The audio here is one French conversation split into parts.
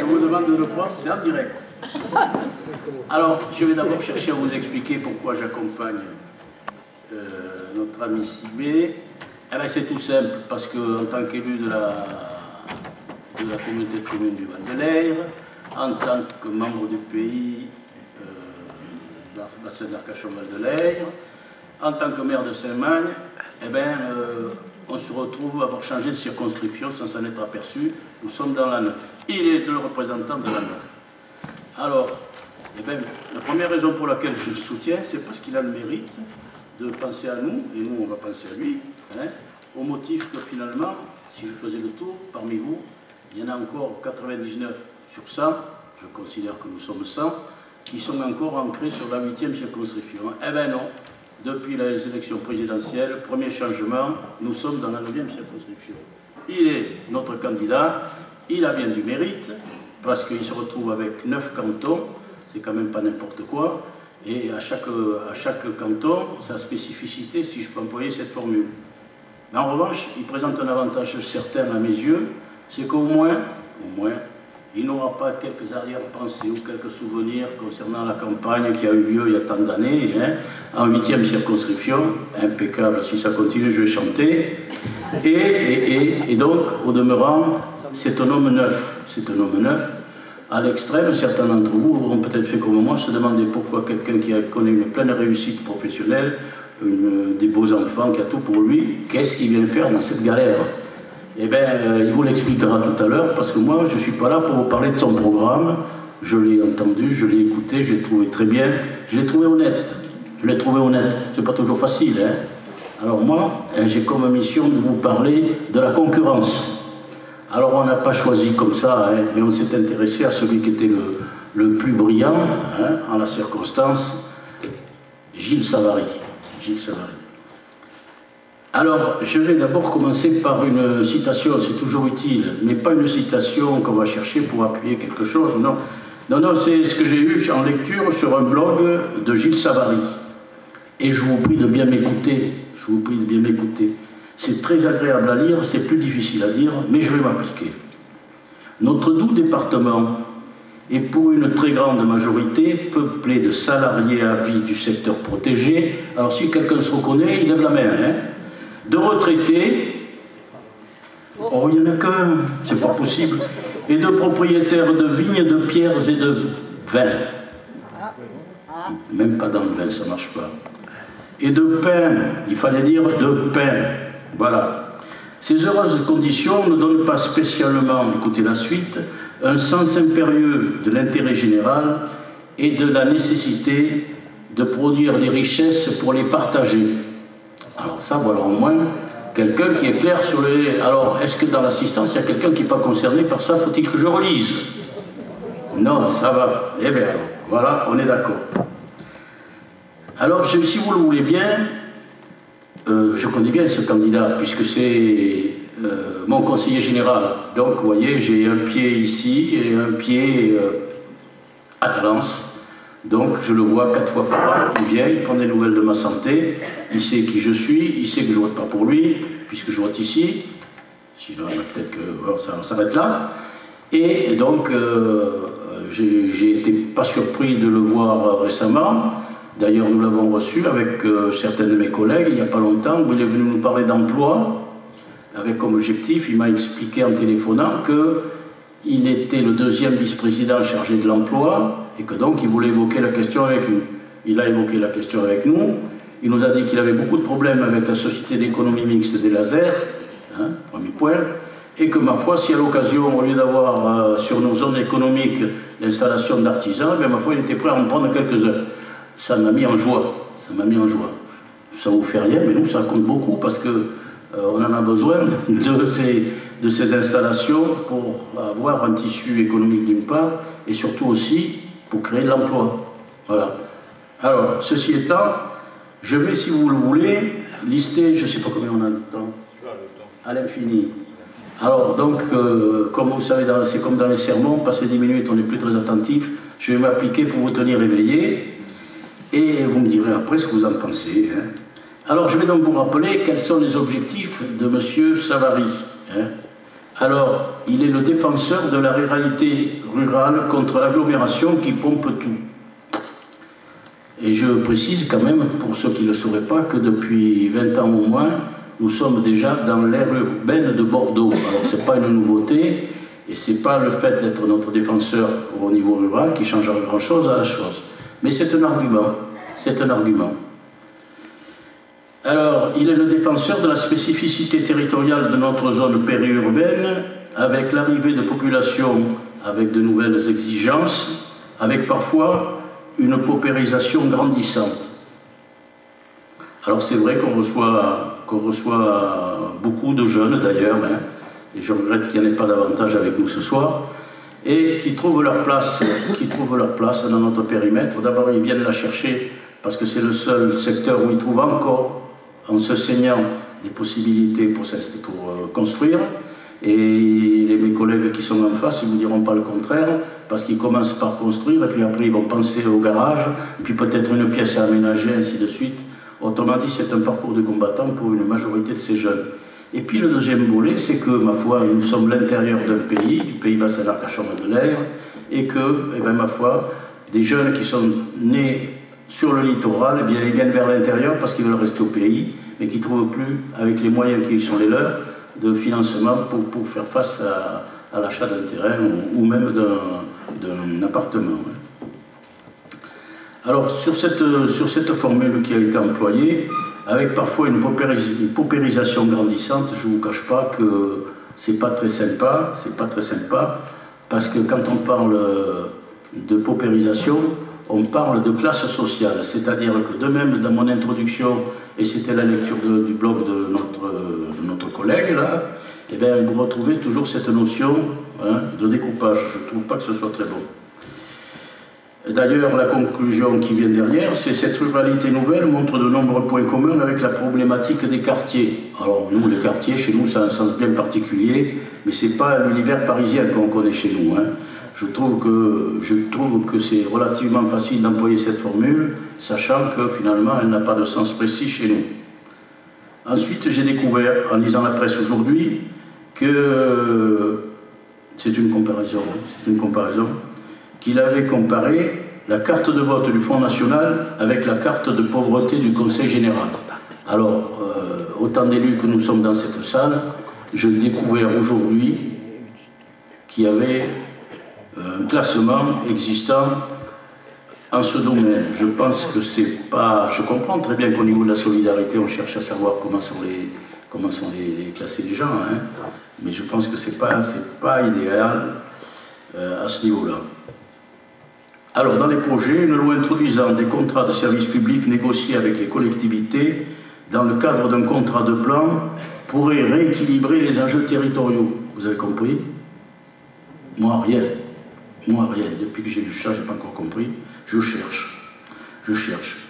Je vous demande de le croire, c'est en direct. Alors, je vais d'abord chercher à vous expliquer pourquoi j'accompagne notre ami Sibé. Eh bien, c'est tout simple, parce qu'en tant qu'élu de la communauté de communes du Val-de-Leyre, en tant que membre du pays, de la bassin d'Arcachon-Val-de-Leyre, en tant que maire de Saint-Magne, eh bien, on se retrouve à avoir changé de circonscription sans s'en être aperçu. Nous sommes dans la 9. Il est le représentant de la 9. Alors, eh bien, la première raison pour laquelle je le soutiens, c'est parce qu'il a le mérite de penser à nous, et nous on va penser à lui, hein, au motif que finalement, si je faisais le tour, parmi vous, il y en a encore 99 sur 100, je considère que nous sommes 100, qui sont encore ancrés sur la 8e circonscription. Eh bien non, depuis les élections présidentielles, premier changement, nous sommes dans la 9e circonscription. Il est notre candidat, il a bien du mérite, parce qu'il se retrouve avec 9 cantons, c'est quand même pas n'importe quoi, et à chaque canton, sa spécificité, si je peux employer cette formule. Mais en revanche, il présente un avantage certain à mes yeux, c'est qu'au moins, il n'aura pas quelques arrière-pensées ou quelques souvenirs concernant la campagne qui a eu lieu il y a tant d'années, hein, en 8e circonscription, impeccable, si ça continue, je vais chanter. Et donc, au demeurant, c'est un homme neuf, À l'extrême, certains d'entre vous auront peut-être fait comme moi, se demander pourquoi quelqu'un qui a connu une pleine réussite professionnelle, des beaux enfants, qui a tout pour lui, qu'est-ce qu'il vient faire dans cette galère? Eh bien, il vous l'expliquera tout à l'heure, parce que moi, je ne suis pas là pour vous parler de son programme. Je l'ai entendu, je l'ai écouté, je l'ai trouvé très bien, je l'ai trouvé honnête. C'est pas toujours facile, hein. Alors moi, j'ai comme mission de vous parler de la concurrence. Alors on n'a pas choisi comme ça, hein, mais on s'est intéressé à celui qui était le plus brillant, hein, en la circonstance, Gilles Savary. Alors, je vais d'abord commencer par une citation, c'est toujours utile, mais pas une citation qu'on va chercher pour appuyer quelque chose, non. Non, c'est ce que j'ai eu en lecture sur un blog de Gilles Savary. Et je vous prie de bien m'écouter, C'est très agréable à lire, c'est plus difficile à dire, mais je vais m'appliquer. Notre doux département est pour une très grande majorité peuplé de salariés à vie du secteur protégé. Alors si quelqu'un se reconnaît, il lève la main, hein. De retraités, oh il n'y en a qu'un, c'est pas possible, et de propriétaires de vignes, de pierres et de vins. Même pas dans le vin, ça marche pas. Et de pain, il fallait dire de pain. Voilà. Ces heureuses conditions ne donnent pas spécialement, écoutez la suite, un sens impérieux de l'intérêt général et de la nécessité de produire des richesses pour les partager. Alors ça, voilà au moins quelqu'un qui est clair sur les... Alors, est-ce que dans l'assistance, il y a quelqu'un qui n'est pas concerné par ça? Faut-il que je relise? Non, ça va. Eh bien alors, voilà, on est d'accord. Alors, si vous le voulez bien, je connais bien ce candidat, puisque c'est mon conseiller général. Donc, vous voyez, j'ai un pied ici et un pied à Talence. Donc, je le vois 4 fois par an, il vient, il prend des nouvelles de ma santé, il sait qui je suis, il sait que je vote pas pour lui, puisque je vote ici. Sinon, peut-être que ça s'arrête là. Et donc, j'ai été pas surpris de le voir récemment. D'ailleurs, nous l'avons reçu avec certains de mes collègues il n'y a pas longtemps, où il est venu nous parler d'emploi, avec comme objectif, il m'a expliqué en téléphonant qu'il était le 2e vice-président chargé de l'emploi, et que donc il voulait évoquer la question avec nous. Il a évoqué la question avec nous, il nous a dit qu'il avait beaucoup de problèmes avec la Société d'économie mixte des lasers, hein, premier point, et que ma foi, si à l'occasion, au lieu d'avoir sur nos zones économiques l'installation d'artisans, ma foi, il était prêt à en prendre quelques-uns. Ça m'a mis en joie, Ça vous fait rien, mais nous, ça compte beaucoup, parce que on en a besoin de ces installations pour avoir un tissu économique d'une part, et surtout aussi pour créer de l'emploi. Voilà. Alors, ceci étant, je vais, si vous le voulez, lister, je ne sais pas combien on a de temps, à l'infini. Alors, donc, comme vous savez, c'est comme dans les sermons, passer 10 minutes, on n'est plus très attentif. Je vais m'appliquer pour vous tenir éveillé, et vous me direz après ce que vous en pensez. Hein. Alors, je vais donc vous rappeler quels sont les objectifs de M. Savary. Hein. Alors, il est le défenseur de la ruralité rurale contre l'agglomération qui pompe tout. Et je précise quand même, pour ceux qui ne le sauraient pas, que depuis 20 ans au moins, nous sommes déjà dans l'aire urbaine de Bordeaux. Alors, ce n'est pas une nouveauté, et ce n'est pas le fait d'être notre défenseur au niveau rural qui changera grand-chose à la chose. Mais c'est un argument. C'est un argument. Alors, il est le défenseur de la spécificité territoriale de notre zone périurbaine, avec l'arrivée de populations avec de nouvelles exigences, avec parfois une paupérisation grandissante. Alors c'est vrai qu'on reçoit beaucoup de jeunes d'ailleurs, hein, et je regrette qu'il n'y en ait pas davantage avec nous ce soir, et qui trouvent leur place dans notre périmètre. D'abord, ils viennent la chercher parce que c'est le seul secteur où ils trouvent encore, en se saignant, des possibilités pour construire. Et mes collègues qui sont en face, ils ne vous diront pas le contraire, parce qu'ils commencent par construire, et puis après ils vont penser au garage, puis peut-être une pièce à aménager, ainsi de suite. Autrement dit, c'est un parcours de combattant pour une majorité de ces jeunes. Et puis le deuxième volet, c'est que, ma foi, nous sommes l'intérieur d'un pays, du pays bassin d'Arcachon-de-l'Aire, et que, eh bien, ma foi, des jeunes qui sont nés sur le littoral, eh bien, ils viennent vers l'intérieur parce qu'ils veulent rester au pays, mais qui ne trouvent plus, avec les moyens qui sont les leurs, de financement pour faire face à l'achat d'un terrain ou même d'un appartement. Alors, sur cette formule qui a été employée, avec parfois une paupérisation grandissante, je ne vous cache pas que c'est pas très sympa, parce que quand on parle de paupérisation, on parle de classe sociale, c'est-à-dire que de même dans mon introduction, et c'était la lecture du blog de notre collègue là, eh bien vous retrouvez toujours cette notion, hein, de découpage. Je ne trouve pas que ce soit très bon. D'ailleurs, la conclusion qui vient derrière, c'est cette ruralité nouvelle montre de nombreux points communs avec la problématique des quartiers. Alors nous, les quartiers, chez nous, ça a un sens bien particulier, mais ce n'est pas l'univers parisien qu'on connaît chez nous, hein. Je trouve que c'est relativement facile d'employer cette formule, sachant que finalement elle n'a pas de sens précis chez nous. Ensuite, j'ai découvert, en lisant la presse aujourd'hui, que c'est une comparaison, qu'il avait comparé la carte de vote du Front National avec la carte de pauvreté du Conseil Général. Alors, autant d'élus que nous sommes dans cette salle, je découvre aujourd'hui qu'il y avait un classement existant en ce domaine. Je pense que c'est pas... Je comprends très bien qu'au niveau de la solidarité, on cherche à savoir comment sont classés les gens, hein, mais je pense que c'est pas idéal à ce niveau-là. Alors, dans les projets, une loi introduisant des contrats de service public négociés avec les collectivités dans le cadre d'un contrat de plan pourrait rééquilibrer les enjeux territoriaux. Vous avez compris? Moi, rien. Depuis que j'ai lu ça, je n'ai pas encore compris. Je cherche.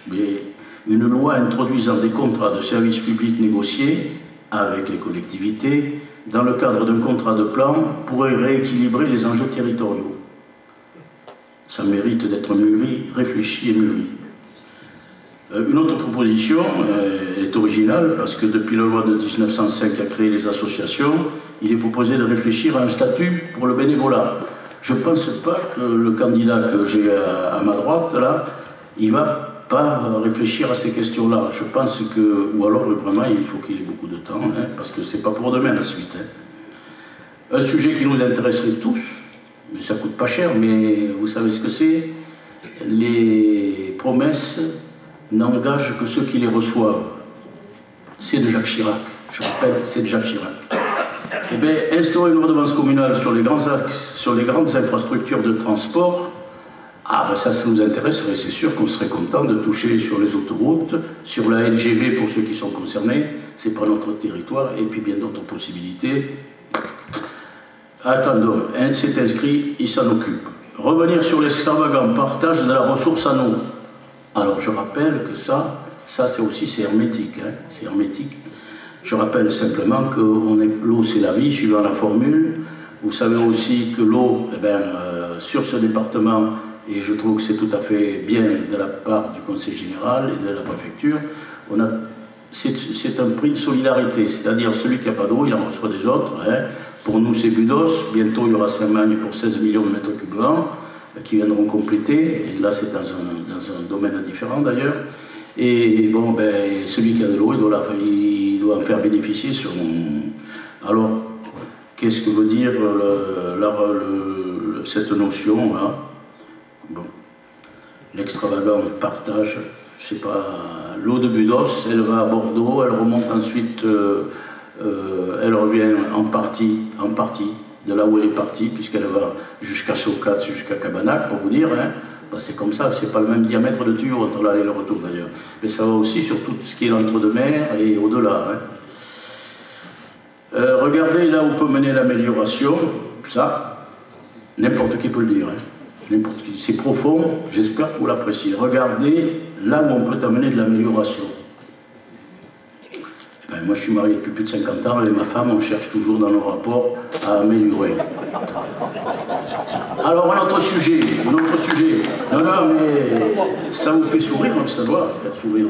Mais une loi introduisant des contrats de service public négociés avec les collectivités dans le cadre d'un contrat de plan pourrait rééquilibrer les enjeux territoriaux. Ça mérite d'être mûri, réfléchi et mûri. Une autre proposition, elle est originale, parce que depuis la loi de 1905 qui a créé les associations, il est proposé de réfléchir à un statut pour le bénévolat. Je ne pense pas que le candidat que j'ai à ma droite, là, il ne va pas réfléchir à ces questions-là. Je pense que, ou alors vraiment, il faut qu'il ait beaucoup de temps, hein, parce que ce n'est pas pour demain la suite. Hein. Un sujet qui nous intéresserait tous, mais ça ne coûte pas cher, mais vous savez ce que c'est? Les promesses n'engagent que ceux qui les reçoivent. C'est de Jacques Chirac, je rappelle, c'est de Jacques Chirac. Eh bien, instaurer une redevance communale sur les grandes infrastructures de transport, ah ben ça nous intéresserait, c'est sûr qu'on serait content de toucher sur les autoroutes, sur la LGV pour ceux qui sont concernés, c'est pas notre territoire, et puis bien d'autres possibilités. Attendons, c'est inscrit, il s'en occupe. Revenir sur l'extravagant partage de la ressource en eau. Alors je rappelle que ça c'est hermétique, hein, c'est hermétique. Je rappelle simplement que l'eau c'est la vie, suivant la formule. Vous savez aussi que l'eau, eh ben, sur ce département, et je trouve que c'est tout à fait bien de la part du Conseil Général et de la préfecture, c'est un prix de solidarité, c'est-à-dire celui qui n'a pas d'eau, il en reçoit des autres, hein, Pour nous, c'est Budos. Bientôt, il y aura Saint-Magne pour 16 millions de mètres cubes qui viendront compléter. Et là, c'est dans un domaine différent d'ailleurs. Et bon, ben, celui qui a de l'eau, il doit en faire bénéficier sur... Alors, qu'est-ce que veut dire cette notion-là? Bon. L'extravagant partage, je sais pas, l'eau de Budos, elle va à Bordeaux, elle remonte ensuite, elle revient en partie de là où elle est partie, puisqu'elle va jusqu'à Socat, jusqu'à Cabanac, pour vous dire, hein. Ben, c'est comme ça, c'est pas le même diamètre de tuyau entre l'aller et le retour d'ailleurs. Mais ça va aussi sur tout ce qui est l'entre-deux-mers et au-delà. Hein. Regardez là où peut mener l'amélioration, ça, n'importe qui peut le dire. Hein. C'est profond, j'espère que vous l'appréciez. Regardez là où on peut amener de l'amélioration. Ben, moi je suis marié depuis plus de 50 ans, et ma femme, on cherche toujours dans nos rapports à améliorer. Alors un autre sujet. Non, mais ça vous fait sourire, donc ça doit faire sourire.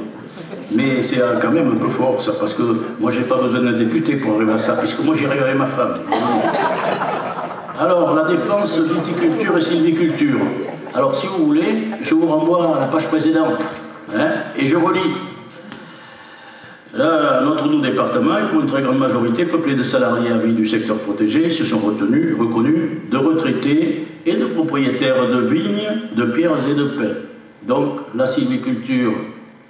Mais c'est quand même un peu fort ça, parce que moi j'ai pas besoin d'un député pour arriver à ça, puisque moi j'irai avec ma femme. Alors, la défense, viticulture et sylviculture. Alors, si vous voulez, je vous renvoie à la page précédente. Hein, et je relis. Là, notre doux département est pour une très grande majorité peuplé de salariés à vie du secteur protégé, se sont reconnus de retraités et de propriétaires de vignes, de pierres et de pins. Donc, la sylviculture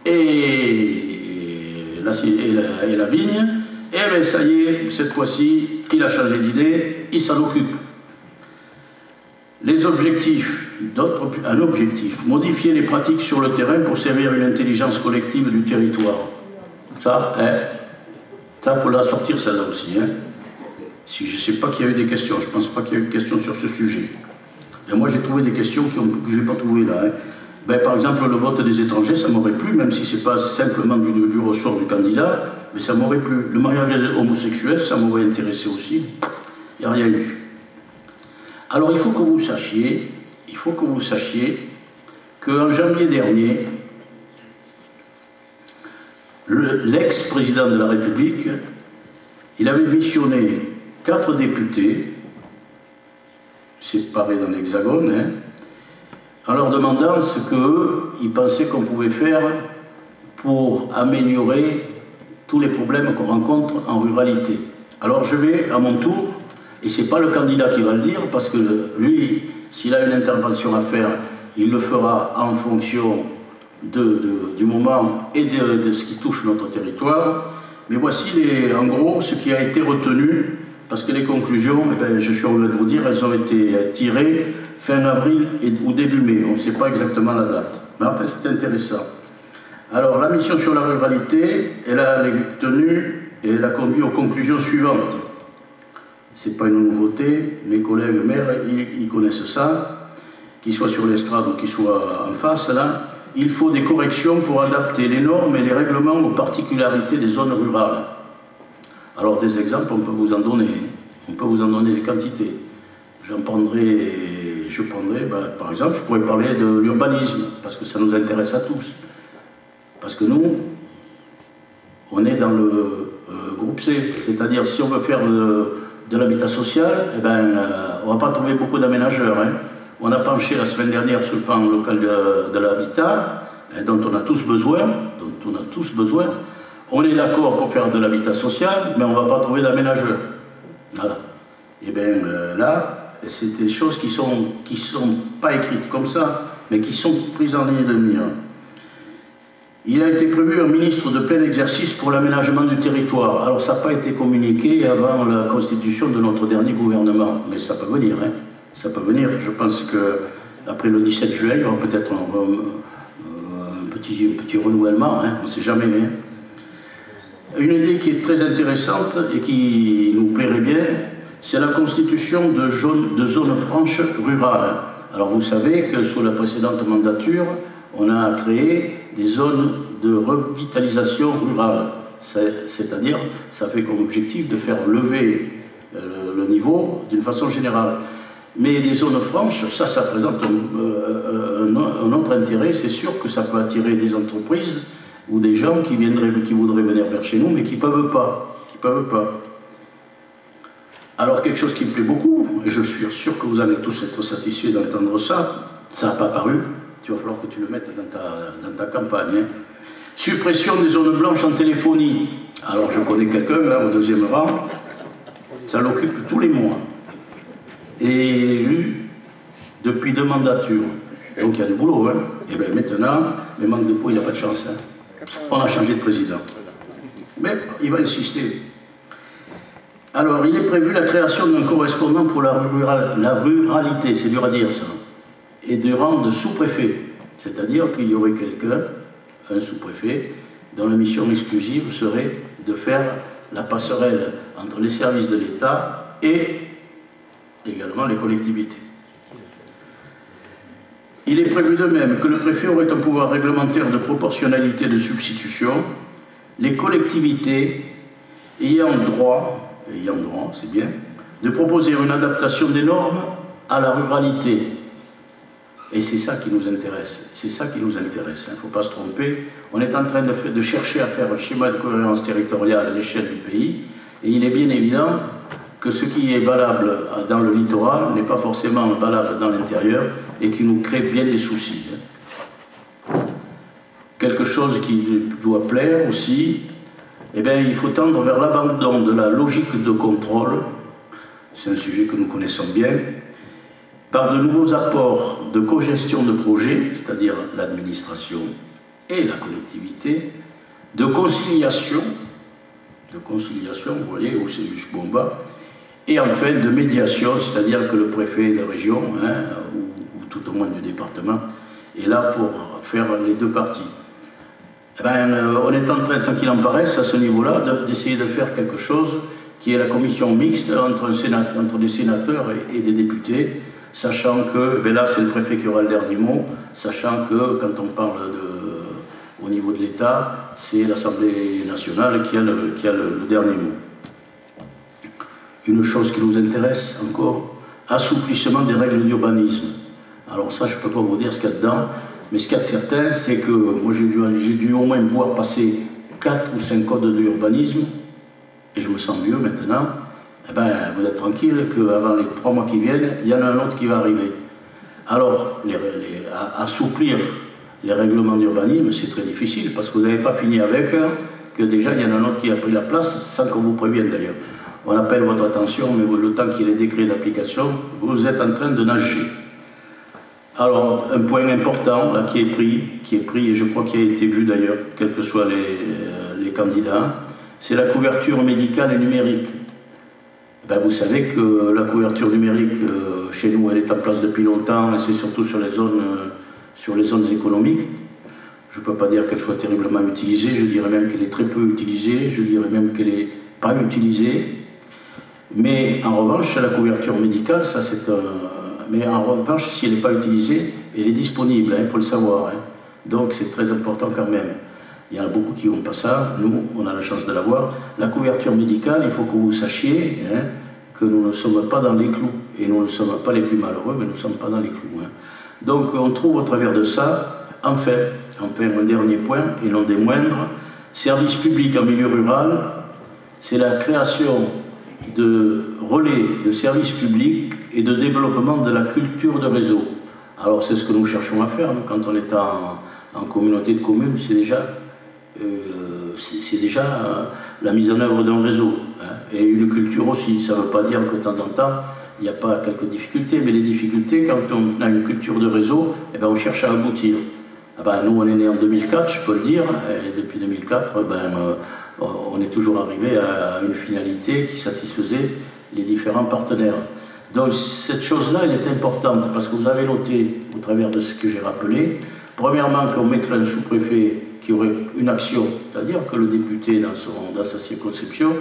et la vigne, et bien ça y est, cette fois-ci, il a changé d'idée, il s'en occupe. Les objectifs, un objectif, modifier les pratiques sur le terrain pour servir une intelligence collective du territoire. Ça, hein, ça, il faut la sortir, celle-là aussi. Hein. Si je ne sais pas qu'il y a eu des questions, je ne pense pas qu'il y a eu de questions sur ce sujet. Et moi, j'ai trouvé des questions que je n'ai pas trouvées là. Hein. Ben, par exemple, le vote des étrangers, ça m'aurait plu, même si ce n'est pas simplement du ressort du candidat, mais ça m'aurait plu. Le mariage homosexuel, ça m'aurait intéressé aussi. Il n'y a rien eu. Alors il faut que vous sachiez qu'en janvier dernier, l'ex-président de la République, il avait missionné 4 députés, séparés dans l'Hexagone, hein, en leur demandant ce qu'ils pensaient qu'on pouvait faire pour améliorer tous les problèmes qu'on rencontre en ruralité. Alors je vais à mon tour, et ce n'est pas le candidat qui va le dire, parce que lui, s'il a une intervention à faire, il le fera en fonction du moment et de ce qui touche notre territoire. Mais voici en gros ce qui a été retenu, parce que les conclusions, eh bien, je suis heureux de vous dire, elles ont été tirées fin avril ou début mai, on ne sait pas exactement la date. Mais en fait c'est intéressant. Alors la mission sur la ruralité, elle a tenue et elle a conduit aux conclusions suivantes. Ce n'est pas une nouveauté, mes collègues maires, ils connaissent ça, qu'ils soient sur l'estrade ou qu'ils soient en face, là. Il faut des corrections pour adapter les normes et les règlements aux particularités des zones rurales. Alors des exemples, on peut vous en donner. On peut vous en donner des quantités. Je prendrai, par exemple, je pourrais parler de l'urbanisme, parce que ça nous intéresse à tous. Parce que nous, on est dans le groupe C, c'est-à-dire si on veut faire de l'habitat social, eh ben, on ne va pas trouver beaucoup d'aménageurs. Hein. On a penché la semaine dernière sur le plan local de l'habitat, dont on a tous besoin. On est d'accord pour faire de l'habitat social, mais on ne va pas trouver d'aménageurs. Voilà. Et bien là, c'est des choses qui sont pas écrites comme ça, mais qui sont prises en ligne de mire. Il a été prévu un ministre de plein exercice pour l'aménagement du territoire. Alors ça n'a pas été communiqué avant la constitution de notre dernier gouvernement, mais ça peut venir, hein. Ça peut venir. Je pense qu'après le 17 juin, il y aura peut-être un petit renouvellement, hein. On ne sait jamais. Hein. Une idée qui est très intéressante et qui nous plairait bien, c'est la constitution de zones franches rurales. Alors vous savez que sous la précédente mandature, on a créé des zones de revitalisation rurale. C'est-à-dire, ça fait comme objectif de faire lever le niveau d'une façon générale. Mais des zones franches, ça présente un autre intérêt. C'est sûr que ça peut attirer des entreprises ou des gens qui voudraient venir vers chez nous, mais qui ne peuvent pas. Alors quelque chose qui me plaît beaucoup, et je suis sûr que vous allez tous être satisfaits d'entendre ça, ça n'a pas paru, il va falloir que tu le mettes dans ta campagne. Hein. Suppression des zones blanches en téléphonie. Alors je connais quelqu'un là au deuxième rang, ça l'occupe tous les mois. Et élu depuis 2 mandatures. Donc il y a du boulot. Hein. Et bien maintenant, le manque de peau, il n'a pas de chance. Hein. On a changé de président. Mais il va insister. Alors, il est prévu la création d'un correspondant pour la ruralité, c'est dur à dire ça, et de rang de sous-préfet. C'est-à-dire qu'il y aurait quelqu'un, un sous-préfet, dont la mission exclusive serait de faire la passerelle entre les services de l'État et également les collectivités. Il est prévu de même que le préfet aurait un pouvoir réglementaire de proportionnalité de substitution. Les collectivités ayant droit, c'est bien, de proposer une adaptation des normes à la ruralité. Et c'est ça qui nous intéresse. C'est ça qui nous intéresse. Il ne faut pas se tromper. On est en train de chercher à faire un schéma de cohérence territoriale à l'échelle du pays. Et il est bien évident que ce qui est valable dans le littoral n'est pas forcément valable dans l'intérieur et qui nous crée bien des soucis. Quelque chose qui doit plaire aussi, eh bien, il faut tendre vers l'abandon de la logique de contrôle, c'est un sujet que nous connaissons bien, par de nouveaux apports de cogestion de projets, c'est-à-dire l'administration et la collectivité, de conciliation, vous voyez, où c'est jusqu'au bas, et enfin de médiation, c'est-à-dire que le préfet de région, hein, ou tout au moins du département, est là pour faire les deux parties. Eh ben, on est en train, sans qu'il en paraisse, à ce niveau-là, d'essayer de faire quelque chose qui est la commission mixte entre des sénateurs et des députés, sachant que, ben là c'est le préfet qui aura le dernier mot, sachant que quand on parle au niveau de l'État, c'est l'Assemblée nationale qui a le dernier mot. Une chose qui nous intéresse encore, assouplissement des règles d'urbanisme. Alors ça, je ne peux pas vous dire ce qu'il y a dedans, mais ce qu'il y a de certain, c'est que moi j'ai dû au moins voir passer 4 ou 5 codes de l'urbanisme, et je me sens mieux maintenant. Eh ben, vous êtes tranquille qu'avant les 3 mois qui viennent, il y en a un autre qui va arriver. Alors, assouplir les règlements d'urbanisme, c'est très difficile, parce que vous n'avez pas fini avec que déjà il y en a un autre qui a pris la place, sans qu'on vous prévienne d'ailleurs. On appelle votre attention, mais le temps qu'il y ait les décrets d'application, vous êtes en train de nager. Alors, un point important là, qui est pris, et je crois qu'il a été vu d'ailleurs, quels que soient les candidats, c'est la couverture médicale et numérique. Ben, vous savez que la couverture numérique, chez nous, elle est en place depuis longtemps, et c'est surtout sur les zones économiques. Je ne peux pas dire qu'elle soit terriblement utilisée, je dirais même qu'elle est très peu utilisée, je dirais même qu'elle n'est pas utilisée. Mais en revanche, la couverture médicale, ça c'est un... Mais en revanche, si elle n'est pas utilisée, elle est disponible, il faut le savoir. Hein. Donc c'est très important quand même. Il y en a beaucoup qui n'ont pas ça, nous, on a la chance de l'avoir. La couverture médicale, il faut que vous sachiez hein, que nous ne sommes pas dans les clous. Et nous ne sommes pas les plus malheureux, mais nous ne sommes pas dans les clous. Hein. Donc on trouve au travers de ça, enfin, un dernier point, et non des moindres, service public en milieu rural, c'est la création de relais de services publics et de développement de la culture de réseau. Alors c'est ce que nous cherchons à faire, nous, quand on est en communauté de communes, c'est déjà la mise en œuvre d'un réseau, hein, et une culture aussi. Ça ne veut pas dire que de temps en temps, il n'y a pas quelques difficultés, mais les difficultés, quand on a une culture de réseau, eh ben, on cherche à aboutir. Ah ben, nous, on est né en 2004, je peux le dire, et depuis 2004, on est toujours arrivé à une finalité qui satisfaisait les différents partenaires. Donc cette chose-là, elle est importante, parce que vous avez noté, au travers de ce que j'ai rappelé, premièrement qu'on mettrait un sous-préfet qui aurait une action, c'est-à-dire que le député, dans sa circonscription,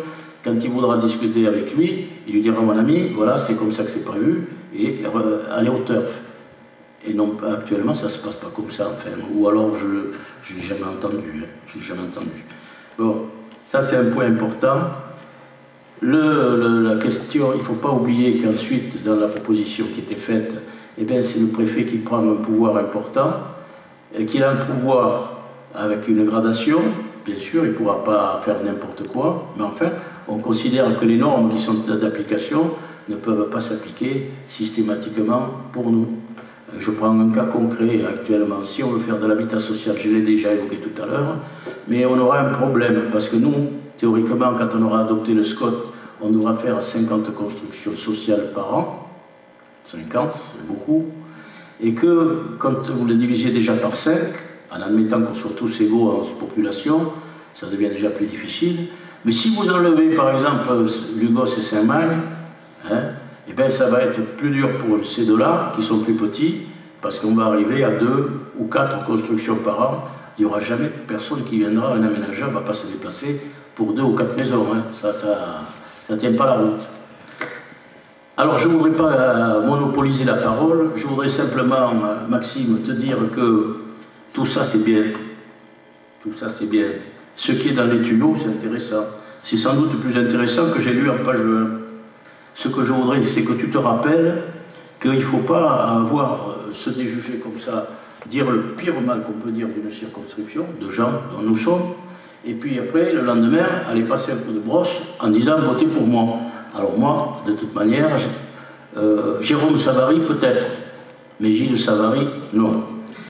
quand il voudra discuter avec lui, il lui dira, mon ami, voilà, c'est comme ça que c'est prévu, et allez au turf. Et non, actuellement, ça ne se passe pas comme ça, enfin, ou alors je ne l'ai jamais entendu. Hein, je l'ai jamais entendu. Bon, ça c'est un point important. La question, il ne faut pas oublier qu'ensuite, dans la proposition qui était faite, eh bien, c'est le préfet qui prend un pouvoir important, et qu'il a un pouvoir avec une gradation, bien sûr, il ne pourra pas faire n'importe quoi, mais enfin, on considère que les normes qui sont d'application ne peuvent pas s'appliquer systématiquement pour nous. Je prends un cas concret actuellement. Si on veut faire de l'habitat social, je l'ai déjà évoqué tout à l'heure, mais on aura un problème parce que nous, théoriquement, quand on aura adopté le SCOT, on devra faire 50 constructions sociales par an. 50, c'est beaucoup. Et que, quand vous le divisiez déjà par 5, en admettant qu'on soit tous égaux en population, ça devient déjà plus difficile. Mais si vous enlevez, par exemple, Lugos et Saint-Magne, hein, eh bien, ça va être plus dur pour ces deux-là, qui sont plus petits, parce qu'on va arriver à 2 ou 4 constructions par an. Il n'y aura jamais personne qui viendra, un aménageur ne va pas se déplacer pour 2 ou 4 maisons. Hein. Ça tient pas la route. Alors, je ne voudrais pas monopoliser la parole, je voudrais simplement, Maxime, te dire que tout ça, c'est bien. Tout ça, c'est bien. Ce qui est dans les tuyaux, c'est intéressant. C'est sans doute plus intéressant que j'ai lu en page 1. Ce que je voudrais, c'est que tu te rappelles qu'il ne faut pas se déjuger comme ça, dire le pire mal qu'on peut dire d'une circonscription, de gens dont nous sommes, et puis après, le lendemain, aller passer un coup de brosse en disant « votez pour moi ». Alors moi, de toute manière, Jérôme Savary peut-être, mais Gilles Savary, non.